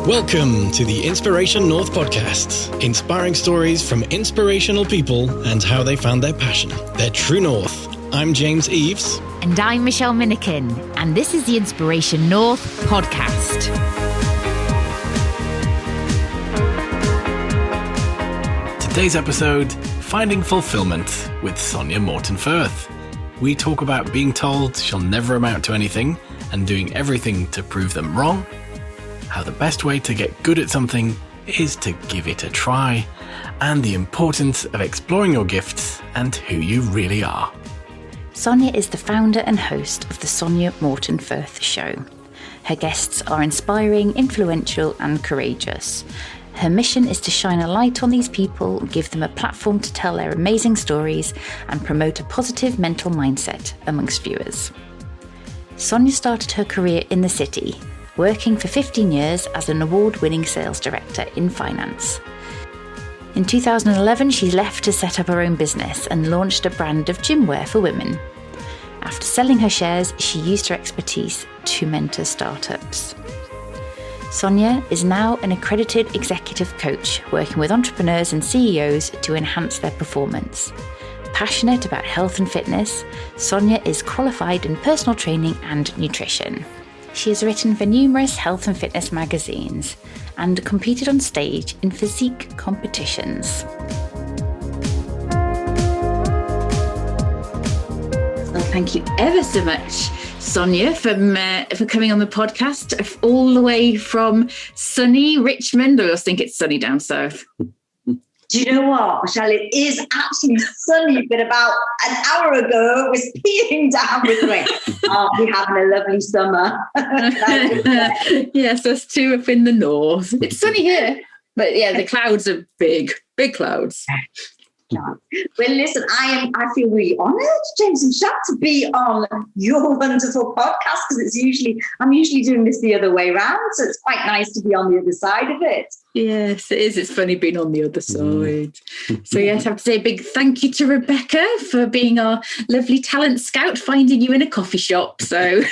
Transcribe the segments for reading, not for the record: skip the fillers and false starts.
Welcome to the Inspiration North podcast, inspiring stories from inspirational people and how they found their passion, their true north. I'm James Eves. And I'm Michelle Minikin, and this is the Inspiration North podcast. Today's episode, Finding Fulfilment with Sonya Morton-Firth. We talk about being told she'll never amount to anything and doing everything to prove them wrong, how the best way to get good at something is to give it a try, and the importance of exploring your gifts and who you really are. Sonya is the founder and host of the Sonya Morton-Firth Show. Her guests are inspiring, influential, and courageous. Her mission is to shine a light on these people, give them a platform to tell their amazing stories, and promote a positive mental mindset amongst viewers. Sonya started her career in the city, working for 15 years as an award-winning sales director in finance. In 2011, she left to set up her own business and launched a brand of gym wear for women. After selling her shares, she used her expertise to mentor startups. Sonya is now an accredited executive coach, working with entrepreneurs and CEOs to enhance their performance. Passionate about health and fitness, Sonya is qualified in personal training and nutrition. She has written for numerous health and fitness magazines and competed on stage in physique competitions. Well, thank you ever so much, Sonya, for coming on the podcast all the way from sunny Richmond. I always think it's sunny down south. Do you know what, Michelle? It is actually sunny, but about an hour ago it was peeing down with rain. Oh, we're having a lovely summer. Yes, us too up in the north. It's sunny here, but yeah, the clouds are big clouds. Well, listen, I feel really honoured, James and Michelle, to be on your wonderful podcast, because I'm usually doing this the other way around, so it's quite nice to be on the other side of it. Yes, it is. It's funny being on the other side. So yes, I have to say a big thank you to Rebecca for being our lovely talent scout, finding you in a coffee shop. So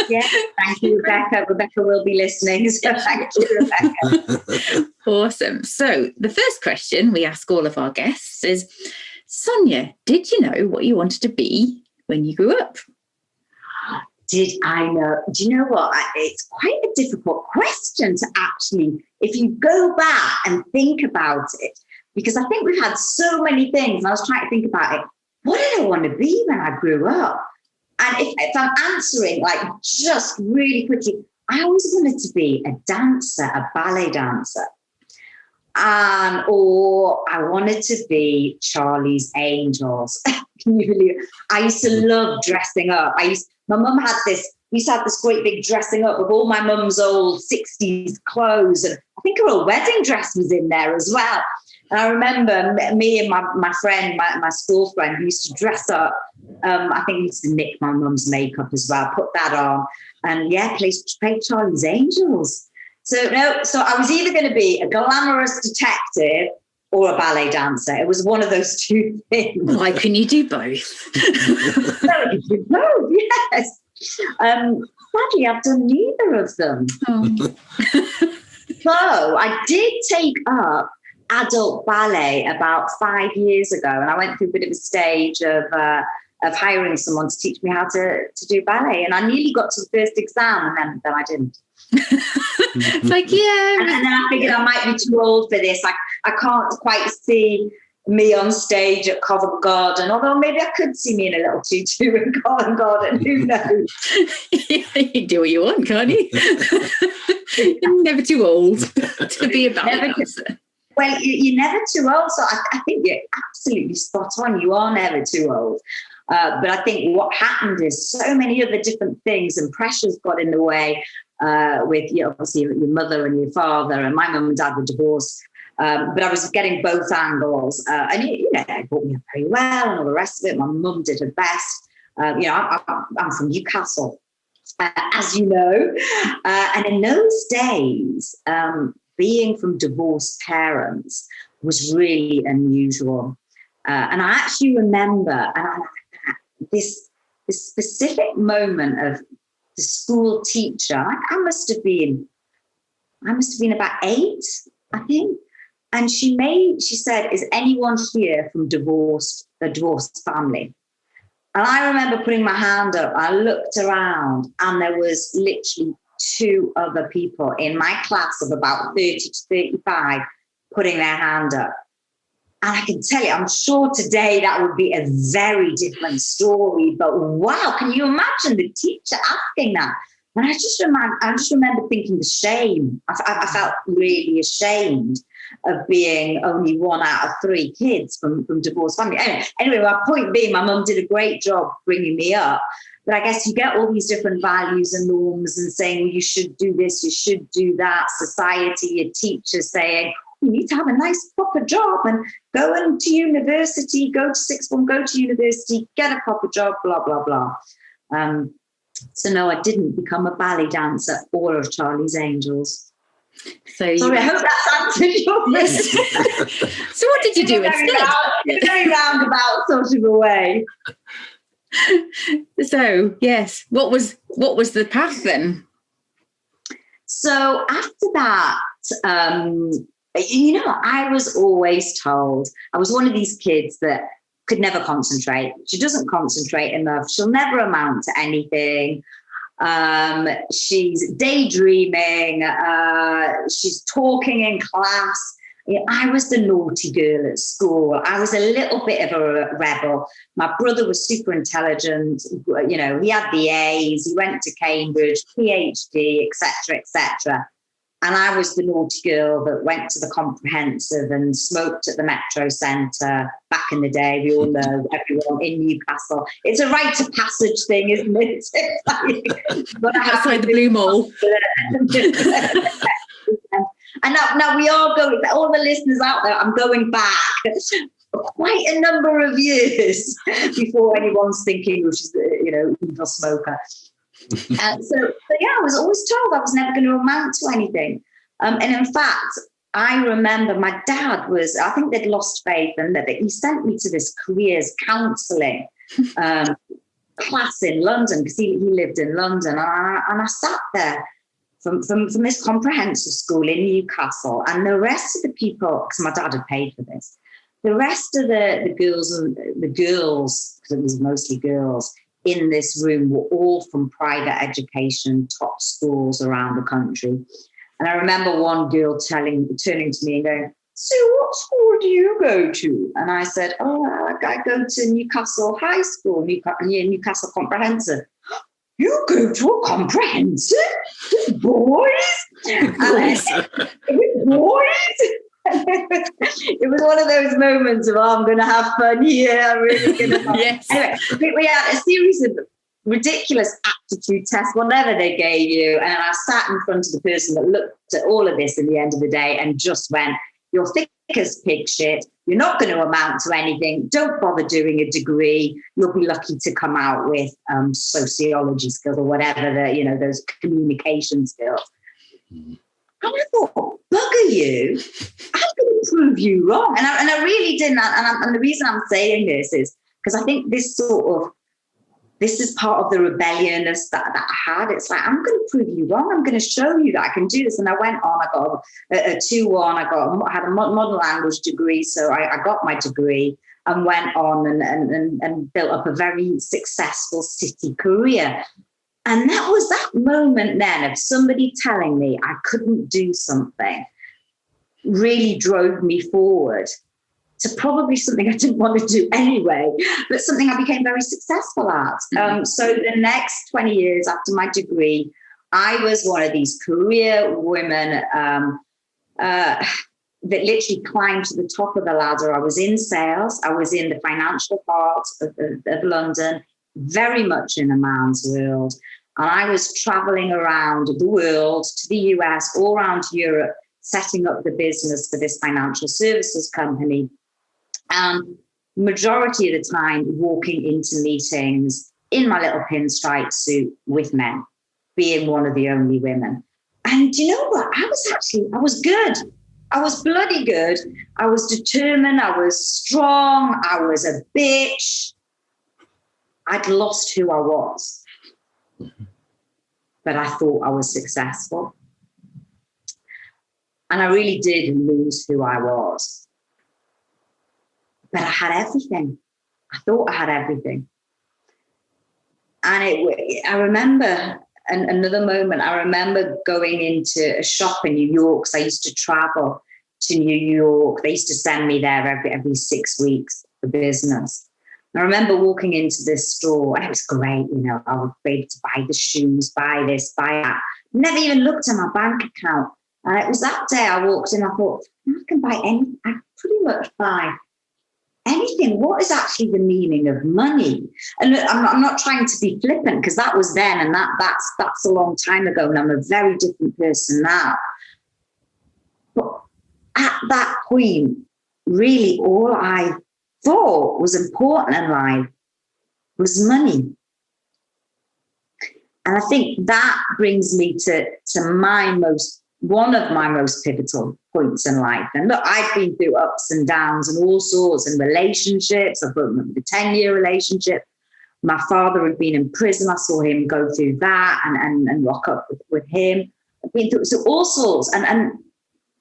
yeah, thank you, Rebecca. Rebecca will be listening, so thank you, Rebecca. Awesome. So the first question we ask all of our guests is, Sonya, did you know what you wanted to be when you grew up? Did I know? Do you know what? It's quite a difficult question to actually, if you go back and think about it, because I think we've had so many things, and I was trying to think about it. What did I want to be when I grew up? And if I'm answering like just really quickly, I always wanted to be a dancer, a ballet dancer. Or I wanted to be Charlie's Angels. Can you believe it? I used to love dressing up. My mum had this, we used to have this great big dressing up of all my mum's old 60s clothes. And I think her wedding dress was in there as well. And I remember me and my friend, my school friend, who used to dress up. I think we used to nick my mum's makeup as well, put that on. And yeah, play Charlie's Angels. So I was either going to be a glamorous detective or a ballet dancer. It was one of those two things. Why can you do both? No, you do both, yes. Sadly, I've done neither of them. Oh. So I did take up adult ballet about 5 years ago, and I went through a bit of a stage of hiring someone to teach me how to do ballet. And I nearly got to the first exam, and then I didn't. It's like, yeah. And then I figured I might be too old for this. I can't quite see me on stage at Covent Garden, although maybe I could see me in a little tutu in Covent Garden. Who knows? You can do what you want, can't you? You're never too old to be a ballet dancer. Well, you're never too old. So I think you're absolutely spot on. You are never too old. But I think what happened is so many other different things and pressures got in the way with obviously your mother and your father, and my mum and dad were divorced. But I was getting both angles. And they brought me up very well and all the rest of it. My mum did her best. I'm from Newcastle, as you know. And in those days, being from divorced parents was really unusual. And I actually remember this specific moment of the school teacher. I must have been I must have been about 8, I think. And she said, is anyone here from a divorced family? And I remember putting my hand up. I looked around and there was literally 2 other people in my class of about 30 to 35 putting their hand up. And I can tell you, I'm sure today that would be a very different story. But wow, can you imagine the teacher asking that? And I just remember thinking the shame. I felt really ashamed of being only 1 out of 3 kids from divorced family. Anyway, my point being, my mum did a great job bringing me up. But I guess you get all these different values and norms and saying, you should do this, you should do that. Society, your teachers saying, you need to have a nice proper job and go into university, go to sixth form, go to university, get a proper job, blah, blah, blah. So no, I didn't become a ballet dancer or of Charlie's Angels. So sorry, I hope that's answered your question. So what did you do instead? In a very roundabout sort of a way. So yes, what was the path then? So after that, I was always told, I was one of these kids that could never concentrate. She doesn't concentrate enough. She'll never amount to anything. She's daydreaming. She's talking in class. I was the naughty girl at school. I was a little bit of a rebel. My brother was super intelligent. He had the A's. He went to Cambridge, PhD, etc., etc. And I was the naughty girl that went to the comprehensive and smoked at the Metro Centre back in the day. We all know, everyone in Newcastle. It's a rite of passage thing, isn't it? But outside the Blue Mall. And now we are going, all the listeners out there, I'm going back quite a number of years before anyone's thinking, she's evil smoker. So I was always told I was never going to amount to anything. And in fact, I remember my dad I think they'd lost faith, and that he sent me to this careers counselling class in London, because he lived in London. And I sat there from this comprehensive school in Newcastle, and the rest of the people, because my dad had paid for this, the rest of the girls, because it was mostly girls, in this room were all from private education, top schools around the country. And I remember one girl turning to me and going, "So what school do you go to?" And I said, "Oh, I go to Newcastle High School, Newcastle Comprehensive." "You go to a comprehensive with boys?" With boys? It was one of those moments of, I'm going to have fun here. I'm really going to have Yes. Anyway, we had a series of ridiculous aptitude tests, whatever they gave you. And I sat in front of the person that looked at all of this in the end of the day and just went, "You're thick as pig shit. You're not going to amount to anything. Don't bother doing a degree. You'll be lucky to come out with sociology skills or whatever, those communication skills." And I thought, bugger you, I'm going to prove you wrong. And I really didn't. And the reason I'm saying this is because I think this is part of the rebelliousness that I had. It's like, I'm going to prove you wrong. I'm going to show you that I can do this. And I went on, I got a 2-1. I had a modern language degree. So I got my degree and went on and built up a very successful city career. And that was that moment then of somebody telling me I couldn't do something really drove me forward to probably something I didn't want to do anyway, but something I became very successful at. So the next 20 years after my degree, I was one of these career women that literally climbed to the top of the ladder. I was in sales. I was in the financial part of London, very much in a man's world. And I was traveling around the world, to the US, all around Europe, setting up the business for this financial services company. And majority of the time, walking into meetings in my little pinstripe suit with men, being one of the only women. And you know what? I was good. I was bloody good. I was determined. I was strong. I was a bitch. I'd lost who I was. But I thought I was successful. And I really did lose who I was. But I had everything. I thought I had everything. And I remember another moment, I remember going into a shop in New York, because I used to travel to New York. They used to send me there every 6 weeks for business. I remember walking into this store, and it was great, you know, I would be able to buy the shoes, buy this, buy that. Never even looked at my bank account. And it was that day I walked in, I thought, I can buy anything. I pretty much buy anything. What is actually the meaning of money? And look, I'm not trying to be flippant, because that was then, and that's a long time ago, and I'm a very different person now. But at that point, really all I thought was important in life was money. And I think that brings me to one of my most pivotal points in life. And look, I've been through ups and downs and all sorts, and relationships. I've been in a 10-year relationship. My father had been in prison. I saw him go through that and lock up with him. I've been through all sorts. And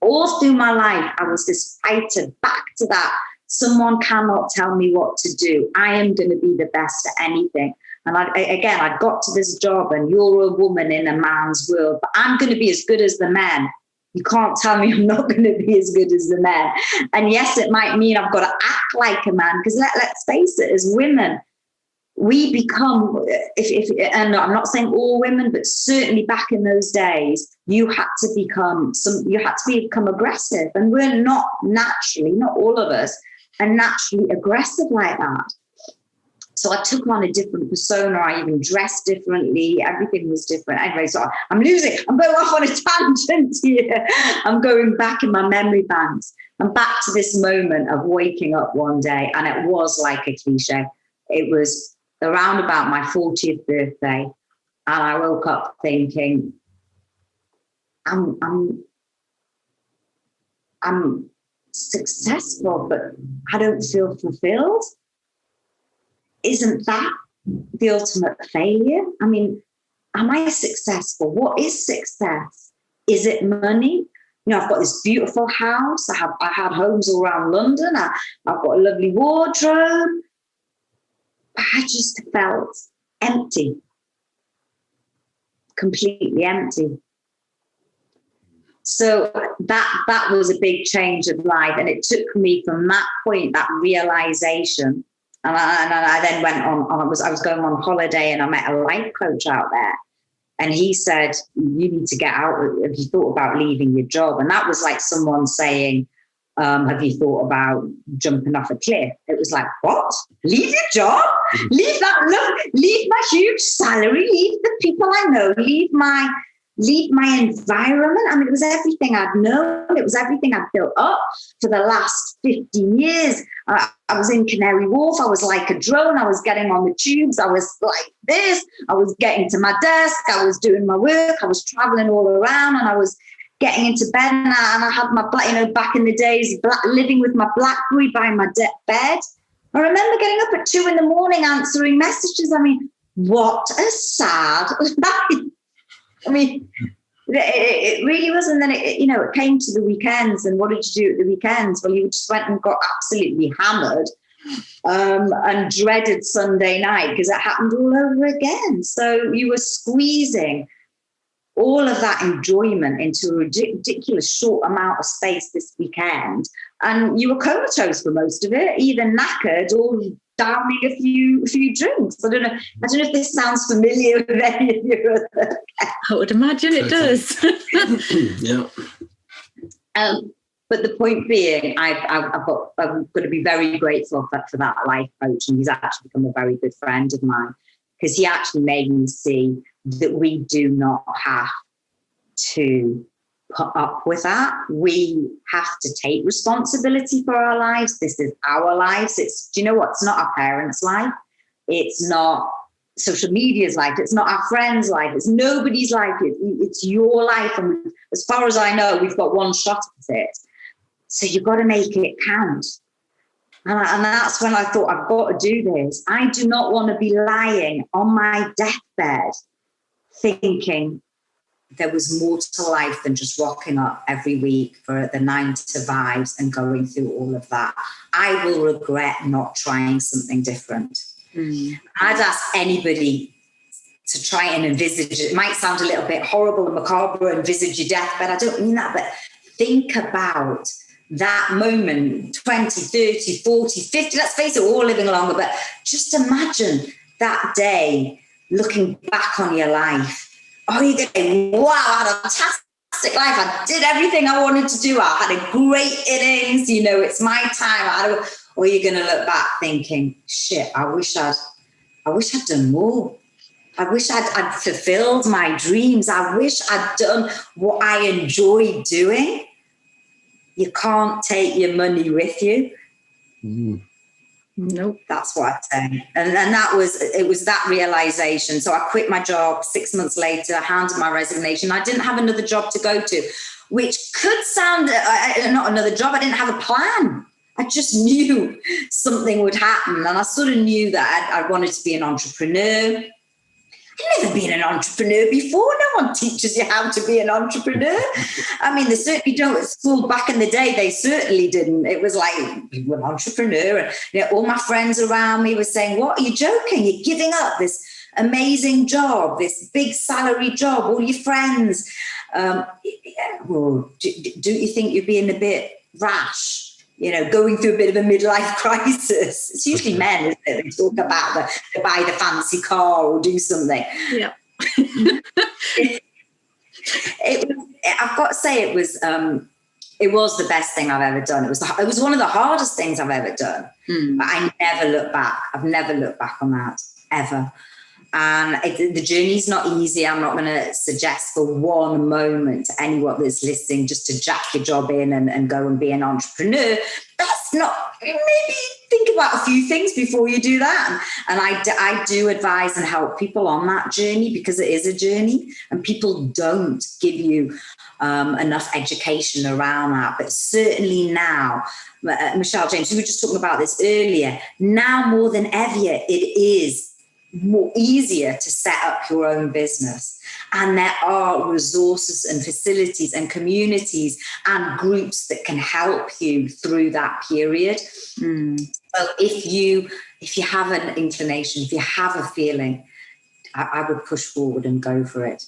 all through my life, I was this fighter back to that. Someone cannot tell me what to do. I am going to be the best at anything. And I got to this job, and you're a woman in a man's world, but I'm going to be as good as the men. You can't tell me I'm not going to be as good as the men. And yes, it might mean I've got to act like a man, because let's face it, as women, we become, and I'm not saying all women, but certainly back in those days, you had to become aggressive. And we're not all of us are naturally aggressive like that. So I took on a different persona. I even dressed differently. Everything was different. Anyway, so I'm going off on a tangent here. I'm going back in my memory banks. I'm back to this moment of waking up one day, and it was like a cliche. It was around about my 40th birthday, and I woke up thinking, I'm successful, but I don't feel fulfilled. Isn't that the ultimate failure? I mean, am I successful? What is success? Is it money? You know, I've got this beautiful house. I had homes all around London. I've got a lovely wardrobe. But I just felt empty. Completely empty. So that was a big change of life. And it took me from that point, that realization. And I then went on. I was going on holiday, and I met a life coach out there, and he said, "You need to get out. Have you thought about leaving your job?" And that was like someone saying, "Have you thought about jumping off a cliff?" It was like, "What? Leave your job? Leave my huge salary, leave the people I know, leave my environment." I mean, it was everything I'd known. It was everything I'd built up for the last 15 years. I was in Canary Wharf. I was like a drone. I was getting on the tubes. I was like this. I was getting to my desk. I was doing my work. I was traveling all around, and I was getting into bed. And I had my, back in the days, living with my BlackBerry by my bed. I remember getting up at 2 a.m. answering messages. I mean, what a sad life. I mean, it really was. And then it came to the weekends. And what did you do at the weekends? Well, you just went and got absolutely hammered and dreaded Sunday night, because it happened all over again. So you were squeezing all of that enjoyment into a ridiculous short amount of space this weekend. And you were comatose for most of it, either knackered or downing a few drinks. I don't know if this sounds familiar with any of your other. I would imagine it does. Yeah. But the point being, I'm going to be very grateful for that life coach, and he's actually become a very good friend of mine, because he actually made me see that we do not have to put up with that. We have to take responsibility for our lives. This is our lives. Do you know what? It's not our parents' life. It's not social media's life. It's not our friends' life. It's nobody's life. It's your life. And as far as I know, we've got one shot at it. So you've got to make it count. And that's when I thought, I've got to do this. I do not want to be lying on my deathbed thinking, there was more to life than just rocking up every week for the 9 to 5s and going through all of that. I will regret not trying something different. I'd ask anybody to try and envisage. It might sound a little bit horrible and macabre, envisage your death, but I don't mean that. But think about that moment, 20, 30, 40, 50, let's face it, we're all living longer, but just imagine that day looking back on your life. Oh, you're going to say, wow, I had a fantastic life. I did everything I wanted to do. I had a great innings. You know, it's my time. Or you're going to look back thinking, shit, I wish I'd done more. I wish I'd fulfilled my dreams. I wish I'd done what I enjoy doing. You can't take your money with you. Nope, that's what I'd say. And it was that realization. So I quit my job 6 months later, I handed my resignation. I didn't have another job to go to, which could sound not another job. I didn't have a plan. I just knew something would happen. And I sort of knew that I wanted to be an entrepreneur. I've never been an entrepreneur before. No one teaches you how to be an entrepreneur. I mean, they certainly don't at school. Back in the day, they certainly didn't. It was like, you're an entrepreneur. And all my friends around me were saying, what, are you joking? You're giving up this amazing job, this big salary job, all your friends. Well, do you think you're being a bit rash? You know, going through a bit of a midlife crisis. It's usually men, isn't it? They talk about they buy the fancy car or do something. Yeah. I've got to say, it was the best thing I've ever done. It was one of the hardest things I've ever done. But I never look back. I've never looked back on that, ever. And the journey's not easy. I'm not going to suggest for one moment to anyone that's listening just to jack your job in and go and be an entrepreneur. That's not, maybe think about a few things before you do that. And I do advise and help people on that journey, because it is a journey and people don't give you enough education around that. But certainly now, Michelle, James, we were just talking about this earlier, now more than ever, it is more easier to set up your own business. And there are resources and facilities and communities and groups that can help you through that period. So if you have an inclination, if you have a feeling, I would push forward and go for it.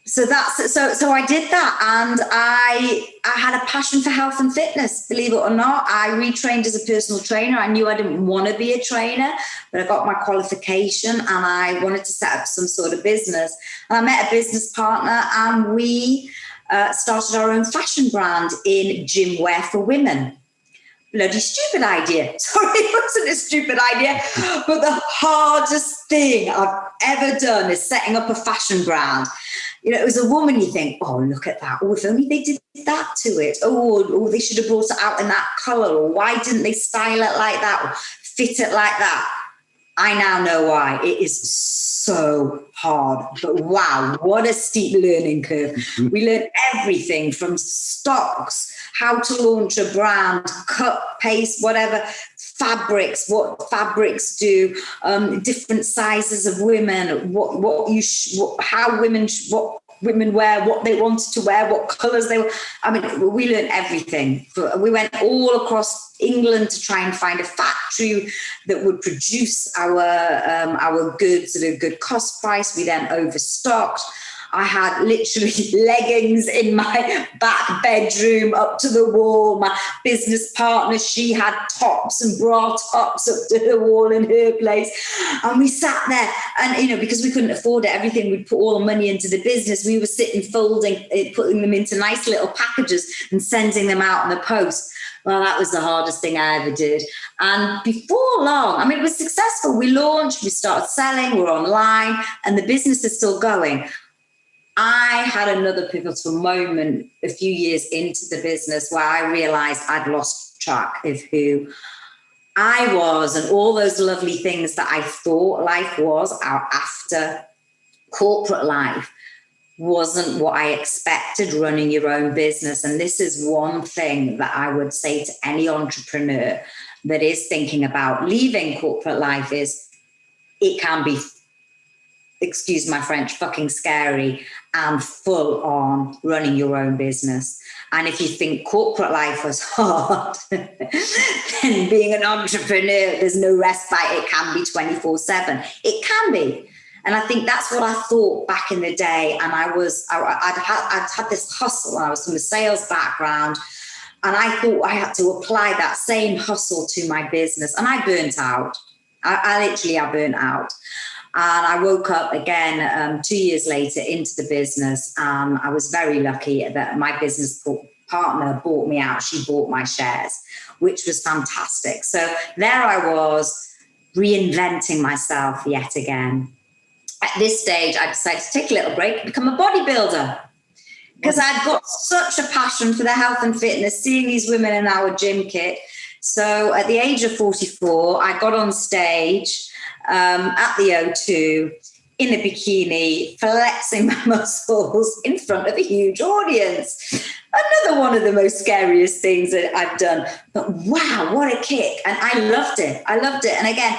So I did that, and I had a passion for health and fitness, believe it or not. I retrained as a personal trainer. I knew I didn't want to be a trainer, but I got my qualification and I wanted to set up some sort of business. And I met a business partner and we started our own fashion brand in gym wear for women. Bloody stupid idea. Sorry, it wasn't a stupid idea, but the hardest thing I've ever done is setting up a fashion brand. You know, as a woman, you think, oh, look at that. Oh, if only they did that to it. Oh, they should have brought it out in that colour. Or why didn't they style it like that or fit it like that? I now know why. It is so hard. But wow, what a steep learning curve. We learned everything from stocks, how to launch a brand, cut, paste, whatever, fabrics, what fabrics do, different sizes of women, what women wear, what they wanted to wear, what colours they were. I mean, we learned everything. We went all across England to try and find a factory that would produce our goods at a good cost price. We then overstocked. I had literally leggings in my back bedroom up to the wall. My business partner, she had tops and bra tops up to the wall in her place. And we sat there and, you know, because we couldn't afford it, everything, we'd put all the money into the business. We were sitting folding, putting them into nice little packages and sending them out in the post. Well, that was the hardest thing I ever did. And before long, I mean, it was successful. We launched, we started selling, we're online, and the business is still going. I had another pivotal moment a few years into the business where I realized I'd lost track of who I was and all those lovely things that I thought life was after corporate life wasn't what I expected running your own business. And this is one thing that I would say to any entrepreneur that is thinking about leaving corporate life is it can be excuse my French, fucking scary and full on running your own business. And if you think corporate life was hard, then being an entrepreneur, there's no respite. It can be 24/7. It can be. And I think that's what I thought back in the day. And I'd had this hustle. I was from a sales background. And I thought I had to apply that same hustle to my business. And I burnt out. I burnt out. And I woke up again 2 years later into the business. I was very lucky that my business partner bought me out. She bought my shares, which was fantastic. So there I was, reinventing myself yet again. At this stage, I decided to take a little break and become a bodybuilder, because I'd got such a passion for the health and fitness, seeing these women in our gym kit. So at the age of 44, I got on stage at the O2 in a bikini, flexing my muscles in front of a huge audience. Another one of the most scariest things that I've done. But wow, what a kick. And I loved it. And again,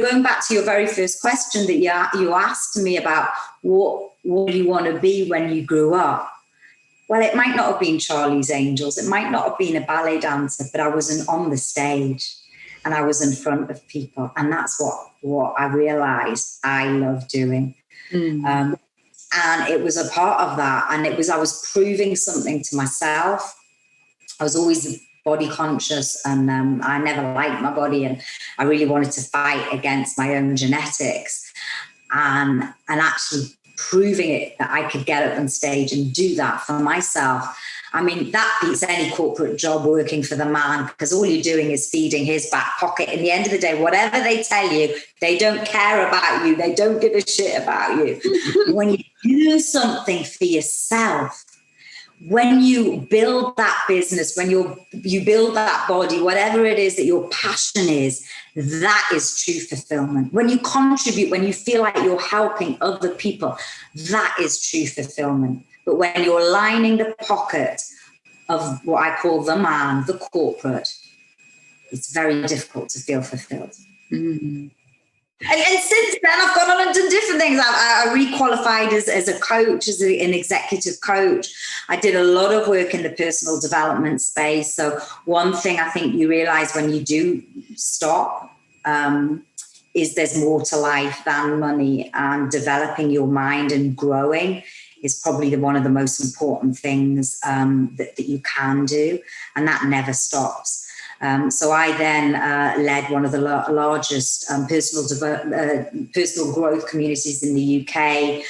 going back to your very first question that you asked me about what do you want to be when you grew up? Well, it might not have been Charlie's Angels. It might not have been a ballet dancer, but I wasn't on the stage and I was in front of people. And that's what I realized I love doing. And it was a part of that. And I was proving something to myself. I was always body conscious and I never liked my body. And I really wanted to fight against my own genetics and actually proving it that I could get up on stage and do that for myself. I mean, that beats any corporate job working for the man, because all you're doing is feeding his back pocket. In the end of the day, whatever they tell you, they don't care about you. They don't give a shit about you. When you do something for yourself, when you build that business, when you build that body, whatever it is that your passion is, that is true fulfillment. When you contribute, when you feel like you're helping other people, that is true fulfillment. But when you're lining the pocket of what I call the man, the corporate, it's very difficult to feel fulfilled. Mm-hmm. And since then, I've gone on and done different things. I re-qualified as a coach, as an executive coach. I did a lot of work in the personal development space. So one thing I think you realize when you do stop is there's more to life than money, and developing your mind and growing is probably one of the most important things that you can do, and that never stops. So I then led one of the largest personal growth communities in the UK.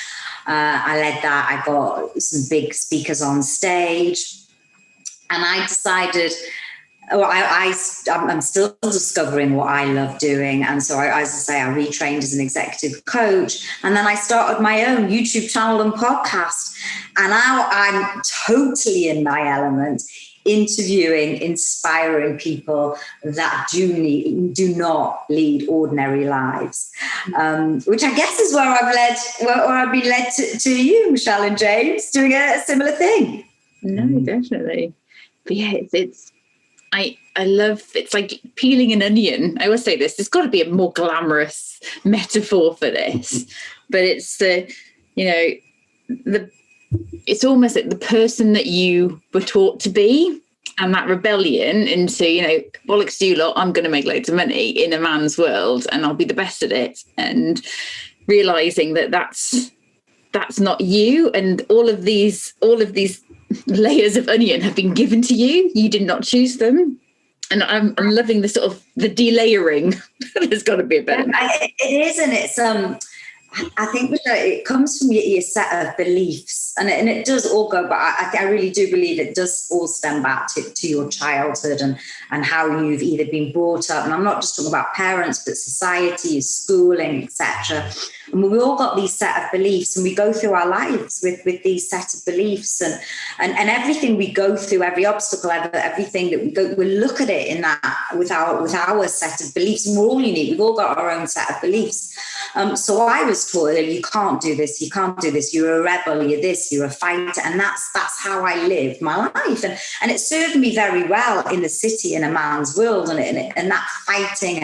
I led that. I got some big speakers on stage, and I decided, I'm still discovering what I love doing. And so, as I say, I retrained as an executive coach. And then I started my own YouTube channel and podcast. And now I'm totally in my element, interviewing, inspiring people that do not lead ordinary lives, which I guess is where I've been led to you, Michelle and James, doing a similar thing. No, definitely. But yeah, I love, it's like peeling an onion. I always say this, there's got to be a more glamorous metaphor for this, but it's it's almost like the person that you were taught to be, and that rebellion into, bollocks to you lot, I'm going to make loads of money in a man's world and I'll be the best at it, and realizing that that's not you, and all of these layers of onion have been given to you. You did not choose them. And I'm loving the sort of the delayering. There's got to be a better. It is, and it's I think it comes from your set of beliefs, and it does all go back. I really do believe it does all stem back to your childhood and how you've either been brought up. And I'm not just talking about parents, but society, schooling, etc. And we all got these set of beliefs, and we go through our lives with these set of beliefs, and everything we go through, every obstacle, everything that we go, we look at it in that with our set of beliefs, and we're all unique. We've all got our own set of beliefs. So I was taught, you can't do this, you can't do this, you're a rebel, you're this, you're a fighter. And that's how I lived my life. And it served me very well in the city, in a man's world. And that fighting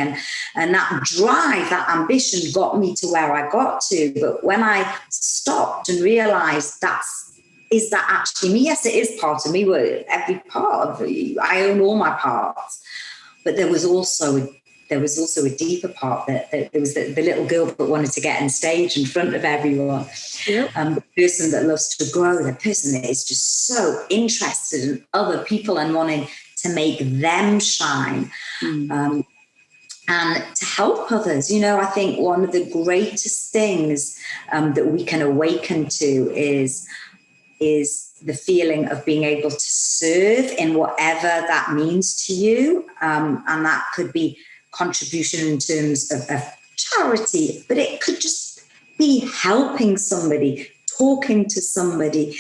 and that drive, that ambition got me to where I got to. But when I stopped and realized is that actually me? Yes, it is part of me. Every part of it, I own all my parts. But there was also a deeper part that there was the little girl that wanted to get on stage in front of everyone. Yep. The person that loves to grow, the person that is just so interested in other people and wanting to make them shine. And to help others. I think one of the greatest things that we can awaken to is the feeling of being able to serve in whatever that means to you. And that could be contribution in terms of charity, but it could just be helping somebody, talking to somebody,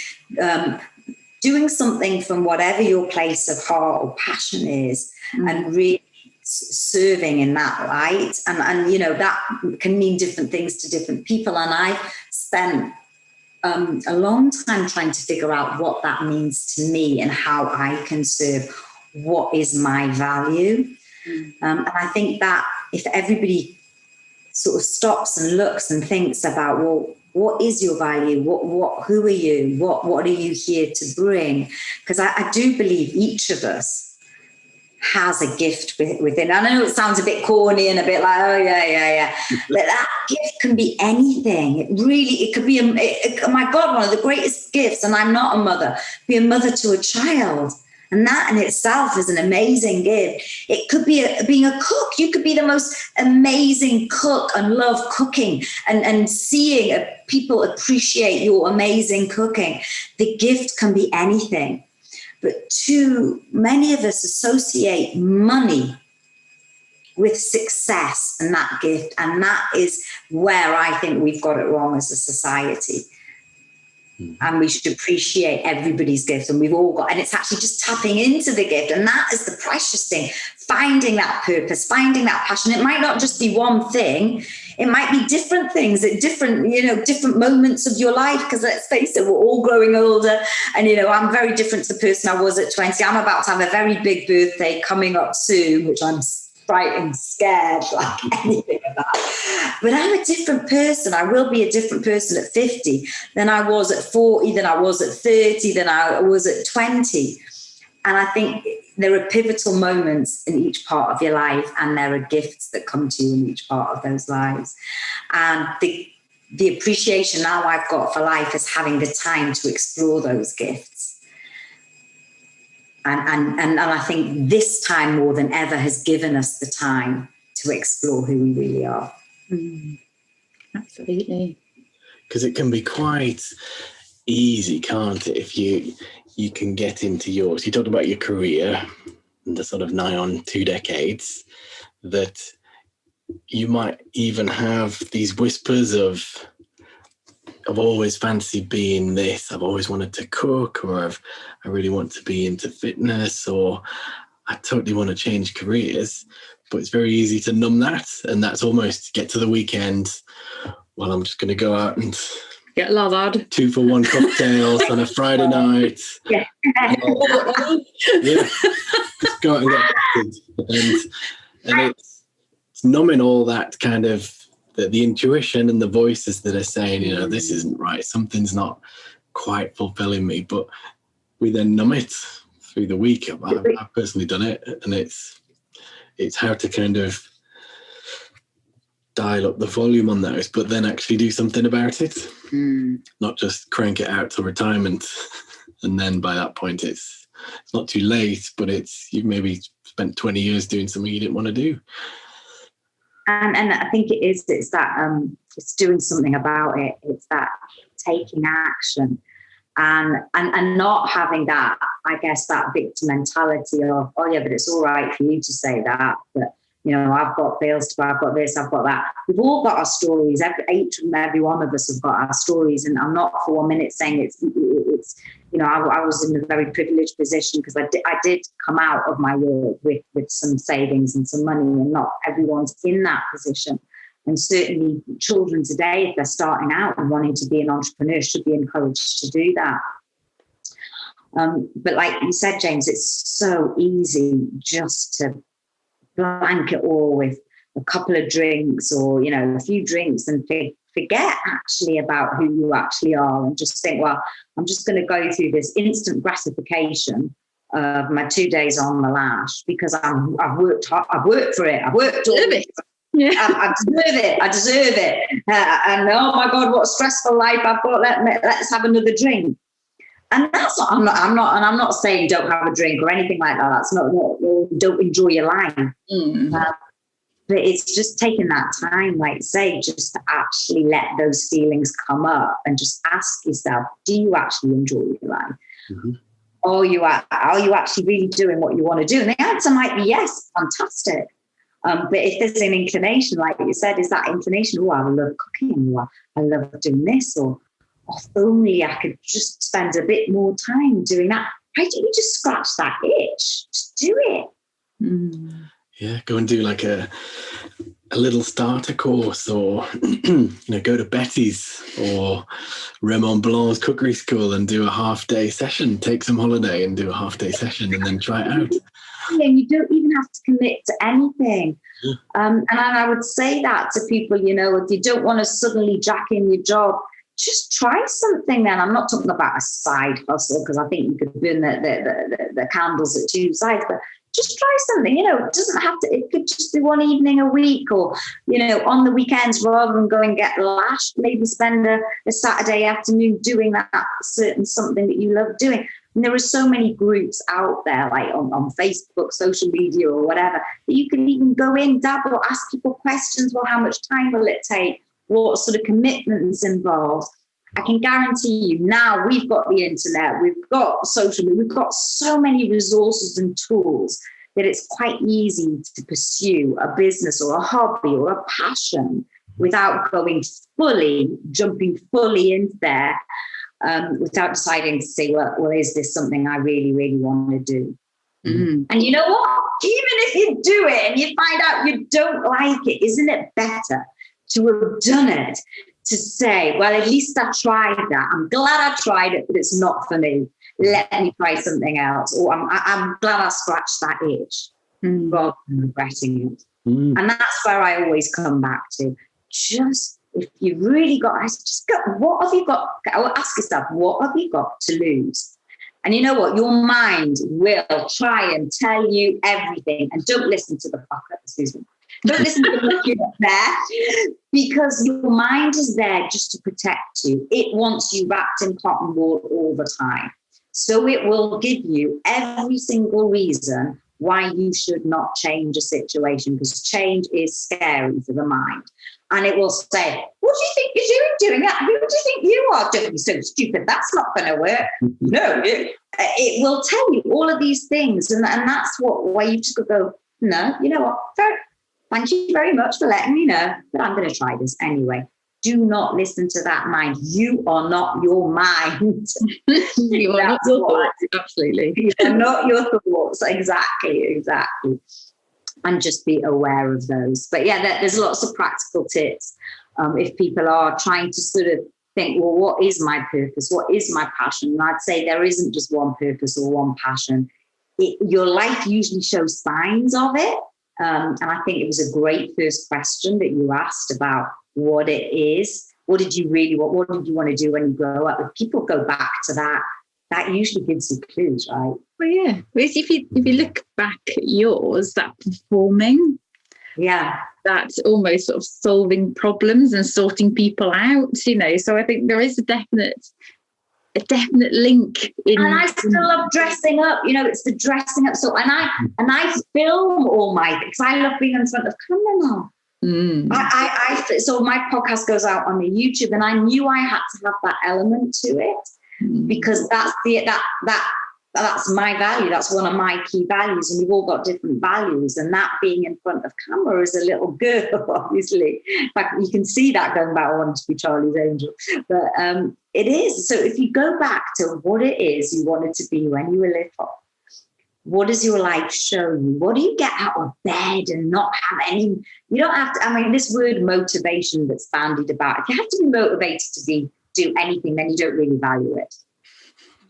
doing something from whatever your place of heart or passion is, and really serving in that light. And that can mean different things to different people. And I've spent a long time trying to figure out what that means to me and how I can serve. What is my value? And I think that if everybody sort of stops and looks and thinks about, well, what is your value? Who are you? What are you here to bring? Because I do believe each of us has a gift within. I know it sounds a bit corny and a bit like, oh yeah. But that gift can be anything. It could be, oh my God, one of the greatest gifts, and I'm not a mother, be a mother to a child. And that in itself is an amazing gift. It could be being a cook. You could be the most amazing cook and love cooking and seeing people appreciate your amazing cooking. The gift can be anything. But too many of us associate money with success and that gift. And that is where I think we've got it wrong as a society. And we should appreciate everybody's gifts, and we've all got, and it's actually just tapping into the gift. And that is the precious thing, finding that purpose, finding that passion. It might not just be one thing. It might be different things at different moments of your life. Because let's face it, we're all growing older. And, I'm very different to the person I was at 20. I'm about to have a very big birthday coming up soon, which I'm frightened, scared, like anything about. But I'm a different person. I will be a different person at 50 than I was at 40, than I was at 30, than I was at 20. And I think there are pivotal moments in each part of your life, and there are gifts that come to you in each part of those lives. And the appreciation now I've got for life is having the time to explore those gifts. And I think this time more than ever has given us the time to explore who we really are. Absolutely. Because it can be quite easy, can't it, if you can get into yours. You talked about your career and the sort of nigh on 2 decades, that you might even have these whispers of I've always fancied being this. I've always wanted to cook, or I really want to be into fitness, or I totally want to change careers. But it's very easy to numb that. And that's almost get to the weekend. Well, I'm just going to go out and get lathered. 2-for-1 cocktails on a Friday night. Yeah. Yeah. Just go out and get battered. And it's numbing all that kind of the intuition and the voices that are saying, this isn't right. Something's not quite fulfilling me. But we then numb it through the week. I've personally done it, and it's how to kind of dial up the volume on those, but then actually do something about it. Not just crank it out till retirement, and then by that point it's not too late, but you've maybe spent 20 years doing something you didn't want to do. And I think it's that it's doing something about it. It's that taking action and not having that, I guess, that victim mentality of, oh yeah, but it's all right for you to say that, but I've got bills to pay, I've got this, I've got that. We've all got our stories. Every one of us have got our stories. And I'm not for 1 minute saying it's I was in a very privileged position because I did come out of my work with some savings and some money, and not everyone's in that position. And certainly children today, if they're starting out and wanting to be an entrepreneur, should be encouraged to do that. But like you said, James, it's so easy just to blank it all with a couple of drinks or, a few drinks and forget actually about who you actually are and just think, well, I'm just going to go through this instant gratification of my 2 days on the lash because I've worked hard, I've worked for it, I've worked all it. Yeah. I deserve it. And oh my God, what a stressful life I've got. Let's have another drink. And that's not, I'm not saying don't have a drink or anything like that. That's not don't enjoy your life. But it's just taking that time, like say, just to actually let those feelings come up and just ask yourself, do you actually enjoy your life? Mm-hmm. Are you actually really doing what you want to do? And the answer might be yes, fantastic. But if there's an inclination, like you said, is that inclination, oh, I love cooking, or I love doing this, or if only I could just spend a bit more time doing that. Why don't you just scratch that itch? Just do it. Mm. Yeah, go and do like a little starter course, or go to Betty's or Raymond Blanc's cookery school and do a half-day session. Take some holiday and do a half-day session and then try it out. And you don't even have to commit to anything. Yeah. And I would say that to people, if you don't want to suddenly jack in your job, just try something then. I'm not talking about a side hustle because I think you could burn the candles at two sides, but just try something, it doesn't have to, it could just be one evening a week or, on the weekends rather than go and get lashed, maybe spend a Saturday afternoon doing that certain something that you love doing. And there are so many groups out there, like on Facebook, social media or whatever, that you can even go in, dabble, ask people questions. Well, how much time will it take? What sort of commitments involved? I can guarantee you now we've got the internet, we've got social media, we've got so many resources and tools that it's quite easy to pursue a business or a hobby or a passion without jumping fully into there, without deciding to say, well, is this something I really, really want to do? Mm-hmm. And you know what? Even if you do it and you find out you don't like it, isn't it better to have done it? To say, well, at least I tried that. I'm glad I tried it, but it's not for me. Let me try something else. Or I'm glad I scratched that itch rather than regretting it. Mm. And that's where I always come back to. Just if you really what have you got? Ask yourself, what have you got to lose? And you know what? Your mind will try and tell you everything. And don't listen to the fucker, excuse me. Don't listen to the there, because your mind is there just to protect you. It wants you wrapped in cotton wool all the time. So it will give you every single reason why you should not change a situation, because change is scary for the mind. And it will say, what do you think you're doing that? Who do you think you are? Don't be so stupid. That's not going to work. No, it will tell you all of these things. And that's why you just go, no, you know what? Thank you very much for letting me know, but I'm going to try this anyway. Do not listen to that mind. You are not your mind. You are not your thoughts, absolutely. You are not your thoughts, exactly. And just be aware of those. But yeah, there's lots of practical tips. If people are trying to sort of think, well, what is my purpose? What is my passion? And I'd say there isn't just one purpose or one passion. Your life usually shows signs of it. And I think it was a great first question that you asked about what it is. What did you really want? What did you want to do when you grow up? If people go back to that, that usually gives you clues, right? Well, yeah. Whereas if you look back at yours, that performing, that's almost sort of solving problems and sorting people out, So I think there is a definite link in. And I still love dressing up, it's the dressing up. So and I film all my, because I love being in front of camera now. So my podcast goes out on the YouTube, and I knew I had to have that element to it, because that's my value. That's one of my key values, and we've all got different values. And that being in front of camera as a little girl, obviously. In fact, you can see that going back. I wanted to be Charlie's Angel, but it is. So if you go back to what it is you wanted to be when you were little, What does your life show you? What do you get out of bed and not have any? You don't have to. I mean, this word motivation that's bandied about. If you have to be motivated to do anything, then you don't really value it.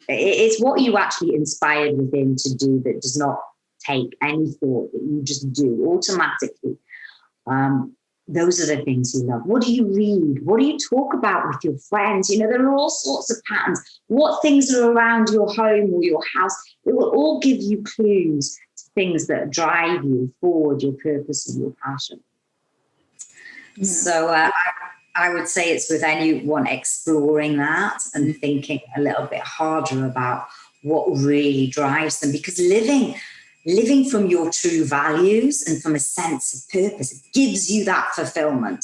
It's what you actually inspired within to do that does not take any thought, that you just do automatically. Those are the things you love. What do you read? What do you talk about with your friends? You know, there are all sorts of patterns. What things are around your home or your house? It will all give you clues to things that drive you forward, your purpose and your passion. Yeah. So I would say it's with anyone exploring that and thinking a little bit harder about what really drives them, because living from your true values and from a sense of purpose, it gives you that fulfillment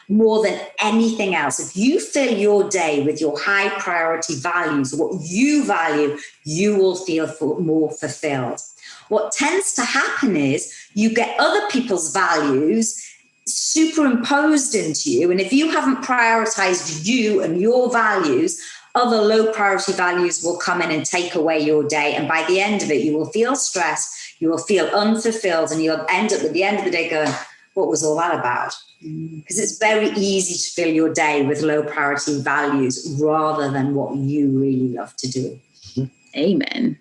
more than anything else. If you fill your day with your high priority values, what you value, you will feel more fulfilled. What tends to happen is you get other people's values superimposed into you. And if you haven't prioritized you and your values, other low priority values will come in and take away your day. And by the end of it, you will feel stressed, you will feel unfulfilled, and you'll end up at the end of the day going, what was all that about? Because it's very easy to fill your day with low priority values rather than what you really love to do. Amen.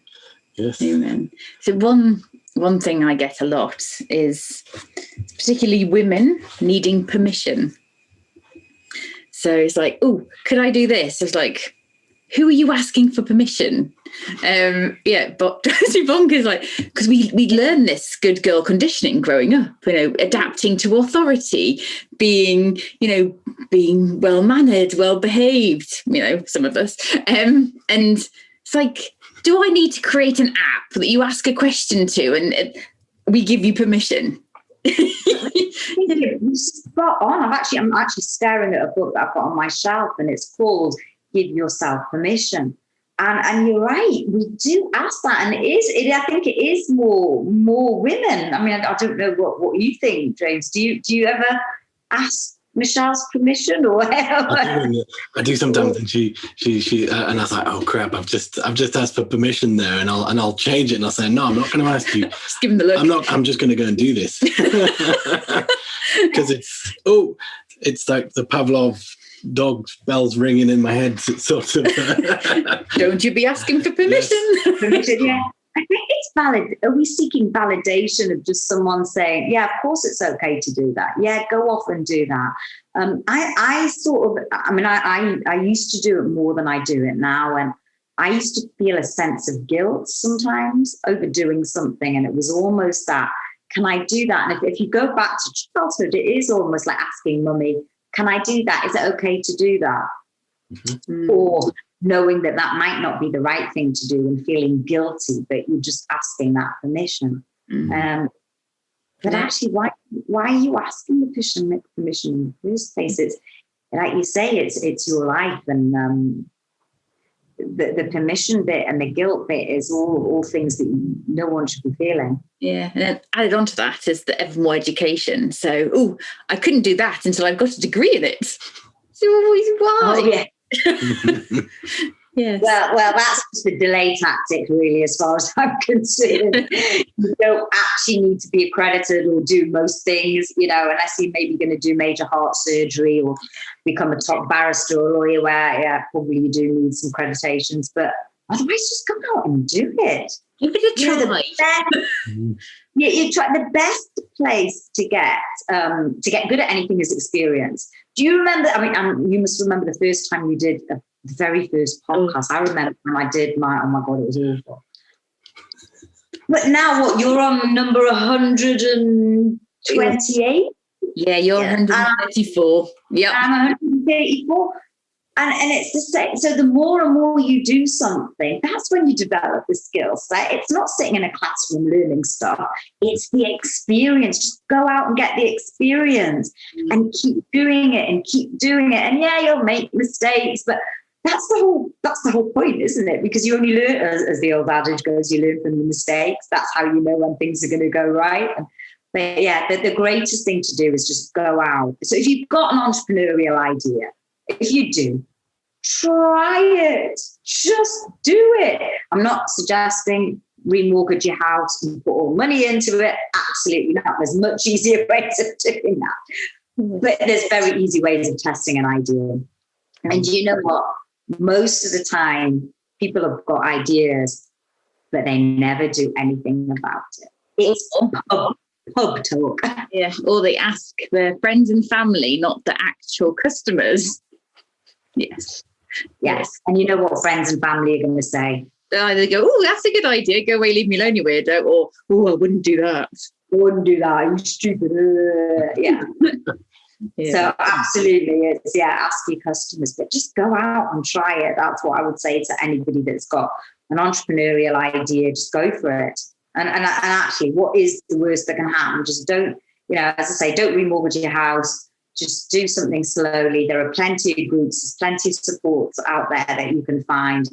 Yes. Amen. So one thing I get a lot is particularly women needing permission. So it's like, oh, could I do this? It's like, who are you asking for permission? But bonkers, like, because we learn this good girl conditioning growing up, adapting to authority, being well mannered, well behaved, some of us. And it's like, do I need to create an app that you ask a question to and we give you permission? Spot on. I'm actually staring at a book that I've got on my shelf, and it's called Give Yourself Permission. And you're right, we do ask that, and I think it is more women. I mean, I don't know what you think, James. Do you ever ask Michelle's permission or whatever? I do sometimes, and she and I was like, oh crap, I've just asked for permission there, and I'll change it, and I'll say, no, I'm not going to ask you. Just give him the look. I'm just going to go and do this because it's like the Pavlov dog bells ringing in my head. It's sort of don't you be asking for permission? Yes. Permission, yeah. I think it's valid. Are we seeking validation of just someone saying, yeah, of course it's okay to do that. Yeah, go off and do that. I used to do it more than I do it now. And I used to feel a sense of guilt sometimes over doing something. And it was almost that, can I do that? And if you go back to childhood, it is almost like asking mummy, can I do that? Is it okay to do that? Mm-hmm. Or knowing that might not be the right thing to do and feeling guilty, but you're just asking that permission. Mm-hmm. But actually, why are you asking the permission in the first place? It's like you say, it's your life, and the permission bit and the guilt bit is all things that no one should be feeling. Yeah, and then added on to that is the ever more education. So, I couldn't do that until I've got a degree in it. So why? Oh, yeah. Yes. Well, that's just a delay tactic, really, as far as I'm concerned. You don't actually need to be accredited or do most things, unless you're maybe going to do major heart surgery or become a top barrister or lawyer, where probably you do need some accreditations. But otherwise, just come out and do it. Give it a try. You try. The best place to get good at anything is experience. Do you remember? I mean, you must remember the first time you did the very first podcast. I remember when I did my. Oh my God, it was awful. But now, what? You're on number 128. Yeah, you're 134. Yeah, I'm 134. And it's the same. So the more and more you do something, that's when you develop the skill set. It's not sitting in a classroom learning stuff. It's the experience. Just go out and get the experience and keep doing it and keep doing it. And yeah, you'll make mistakes, but that's the whole point, isn't it? Because you only learn, as the old adage goes, you learn from the mistakes. That's how you know when things are going to go right. But yeah, the greatest thing to do is just go out. So if you've got an entrepreneurial idea, if you do, try it. Just do it. I'm not suggesting remortgage your house and put all money into it. Absolutely not. There's much easier ways of doing that. But there's very easy ways of testing an idea. And you know what? Most of the time, people have got ideas, but they never do anything about it. It's pub talk. Yeah, or they ask their friends and family, not the actual customers. Yes. And you know what friends and family are going to say? They go, oh, that's a good idea. Go away, leave me alone, you weirdo. Or, oh, I wouldn't do that. I wouldn't do that. You stupid. Yeah. So absolutely, it's ask your customers, but just go out and try it. That's what I would say to anybody that's got an entrepreneurial idea. Just go for it. And actually, what is the worst that can happen? Just don't, as I say, don't remortgage your house. Just do something slowly. There are plenty of groups, there's plenty of support out there that you can find.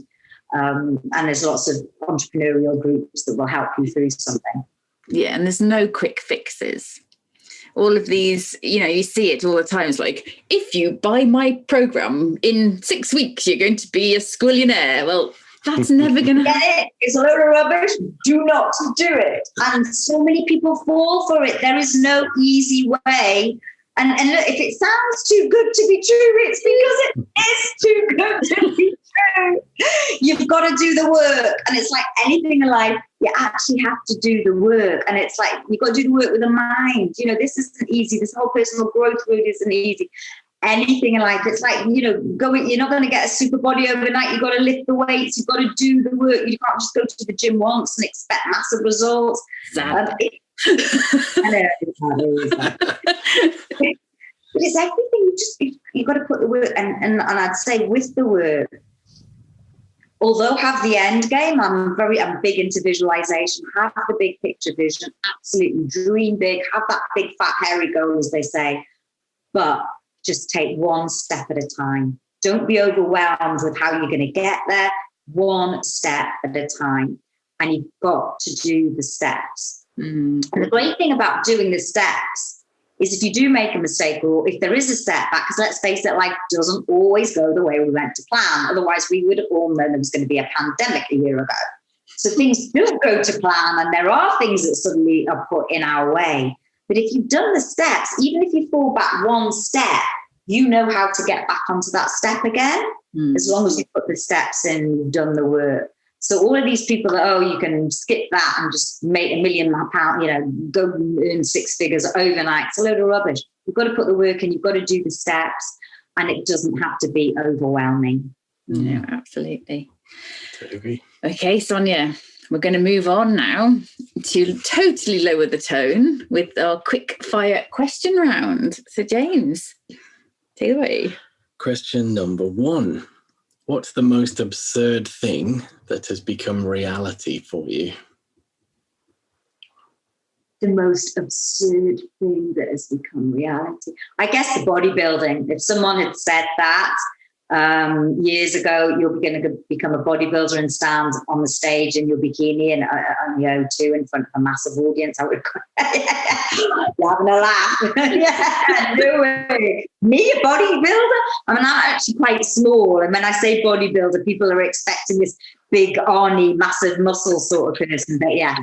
And there's lots of entrepreneurial groups that will help you through something. Yeah, and there's no quick fixes. All of these, you see it all the time. It's like, if you buy my program in 6 weeks, you're going to be a squillionaire. Well, that's never going to happen. It's a load of rubbish. Do not do it. And so many people fall for it. There is no easy way. And look, if it sounds too good to be true, it's because it is too good to be true. You've got to do the work. And it's like anything in life, you actually have to do the work. And it's like, you've got to do the work with a mind. This isn't easy. This whole personal growth route isn't easy. Anything in life, it's like, you're not going to get a super body overnight. You've got to lift the weights. You've got to do the work. You can't just go to the gym once and expect massive results. I know. But it's everything. You've got to put the work, and I'd say with the work, although have the end game, I'm big into visualization, have the big picture vision, absolutely dream big, have that big fat hairy goal, as they say, but just take one step at a time. Don't be overwhelmed with how you're going to get there, one step at a time. And you've got to do the steps. And the great thing about doing the steps is if you do make a mistake, or if there is a setback, because let's face it, life doesn't always go the way we went to plan. Otherwise, we would have all known there was going to be a pandemic a year ago. So things do go to plan, and there are things that suddenly are put in our way. But if you've done the steps, even if you fall back one step, you know how to get back onto that step again, as long as you put the steps in, you've done the work. So all of these people that, you can skip that and just make £1 million, go earn 6 figures overnight. It's a load of rubbish. You've got to put the work in, you've got to do the steps, and it doesn't have to be overwhelming. Yeah, absolutely. Totally. Okay, Sonya, we're going to move on now to totally lower the tone with our quick fire question round. So James, take it away. Question number 1. What's the most absurd thing that has become reality for you? The most absurd thing that has become reality? I guess the bodybuilding. If someone had said that years ago, you're going to become a bodybuilder and stand on the stage in your bikini and on the O2 in front of a massive audience, I would go, you're having a laugh. Yeah, no way. Me, a bodybuilder? I mean, I'm actually quite small. And when I say bodybuilder, people are expecting this big, Arnie, massive muscle sort of person. But yeah,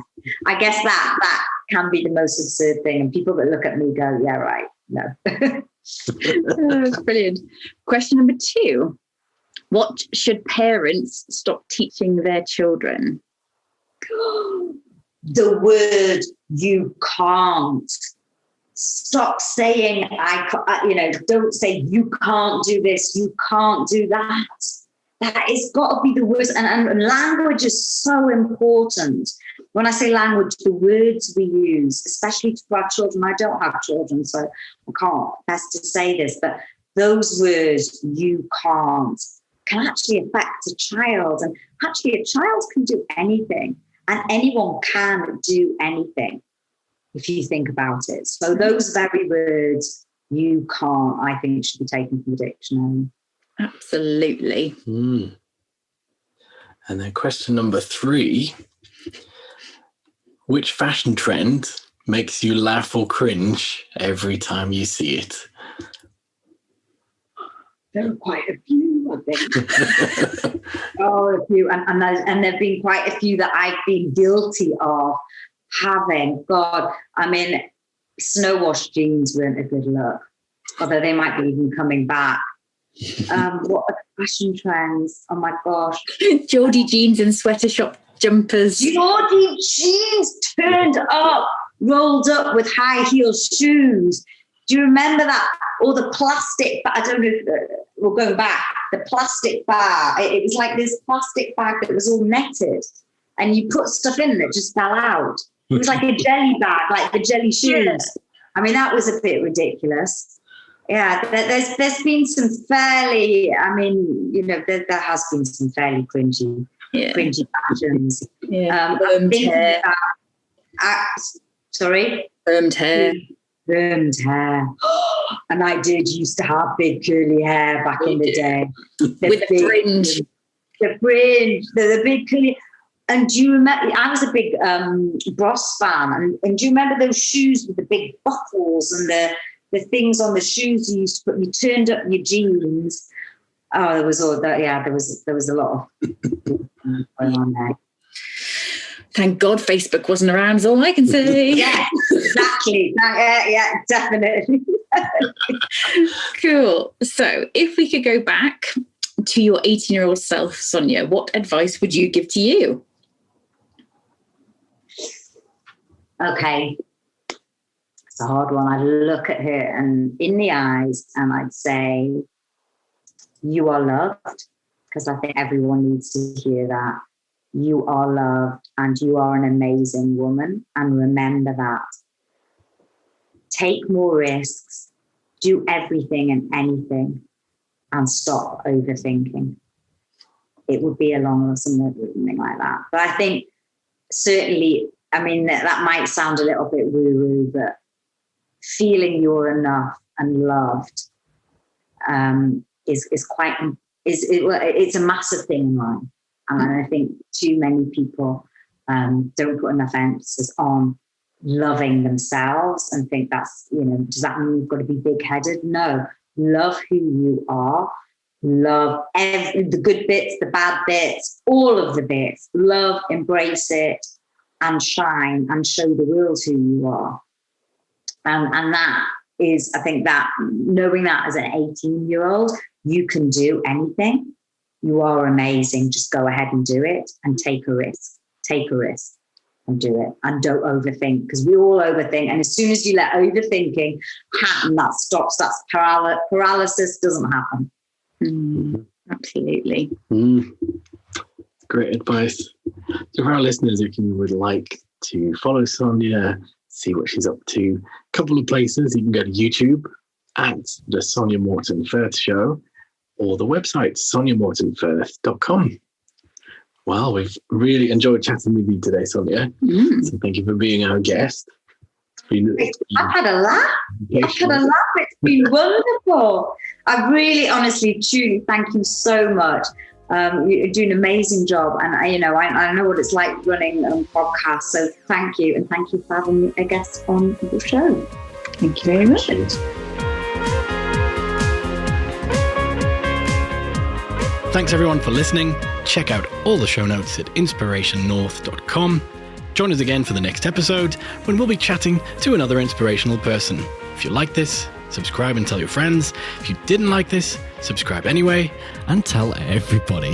I guess that can be the most absurd thing. And people that look at me go, yeah, right, no. That's brilliant. Question number 2. What should parents stop teaching their children? The word you can't. Stop saying don't say you can't do this, you can't do that. That has got to be the worst. And language is so important. When I say language, the words we use, especially to our children, I don't have children, so I can't best to say this, but those words, you can't, can actually affect a child. And actually, a child can do anything, and anyone can do anything if you think about it. So those very words, you can't, I think should be taken from the dictionary. Absolutely. And then question number 3. Which fashion trend makes you laugh or cringe every time you see it? There are quite a few, I think. A few. And there have been quite a few that I've been guilty of having. God, I mean, snow wash jeans weren't a good look, although they might be even coming back. What are the fashion trends? Oh my gosh. Geordie jeans and sweater shop jumpers. Geordie jeans turned up, rolled up with high heel shoes. Do you remember that? Or the plastic, I don't know, we're going back, the plastic bag. It was like this plastic bag that was all netted and you put stuff in that just fell out. It was like a jelly bag, like the jelly shoes. Yeah. I mean, that was a bit ridiculous. Yeah, there's been some fairly, I mean, you know, there has been some fairly cringy fashions. Yeah. Sorry? Permed hair. Permed hair. And I did used to have big curly hair back in the day. With the fringe. The fringe, the big curly. And do you remember, I was a big Bros fan. And do you remember those shoes with the big buckles and the things on the shoes you used to put? You turned up your jeans. Oh, there was all that. Yeah, there was a lot of going on there. Thank God Facebook wasn't around, is all I can say. Yes, exactly. Yeah, definitely. Cool. So if we could go back to your 18-year-old self, Sonya, what advice would you give to you? Okay. It's a hard one. I'd look at her and in the eyes and I'd say, you are loved, because I think everyone needs to hear that. You are loved and you are an amazing woman. And remember that. Take more risks, do everything and anything, and stop overthinking. It would be along or something like that. But I think certainly, I mean, that might sound a little bit woo-woo, but feeling you're enough and loved it's a massive thing in life. And I think too many people don't put enough emphasis on loving themselves and think that's, you know, does that mean you've got to be big-headed? No, love who you are. Love the good bits, the bad bits, all of the bits. Love, embrace it, and shine and show the world who you are. And that is, I think that knowing that as an 18-year-old, you can do anything. You are amazing. Just go ahead and do it and take a risk. Take a risk and do it. And don't overthink, because we all overthink. And as soon as you let overthinking happen, that stops. That's paralysis doesn't happen. Absolutely. Great advice. So for our listeners, if you would like to follow Sonya, see what she's up to, a couple of places. You can go to YouTube at the Sonya Morton-Firth Show, or the website sonyamortonfirth.com. Well, we've really enjoyed chatting with you today, Sonya. So thank you for being our guest. I've had a laugh. It's been wonderful. I really, honestly, truly thank you so much. You're doing an amazing job. And, I know what it's like running a podcast. So thank you. And thank you for having me a guest on the show. Thank you very much. Thanks everyone for listening. Check out all the show notes at inspirationnorth.com. Join us again for the next episode when we'll be chatting to another inspirational person. If you like this, subscribe and tell your friends. If you didn't like this, subscribe anyway and tell everybody.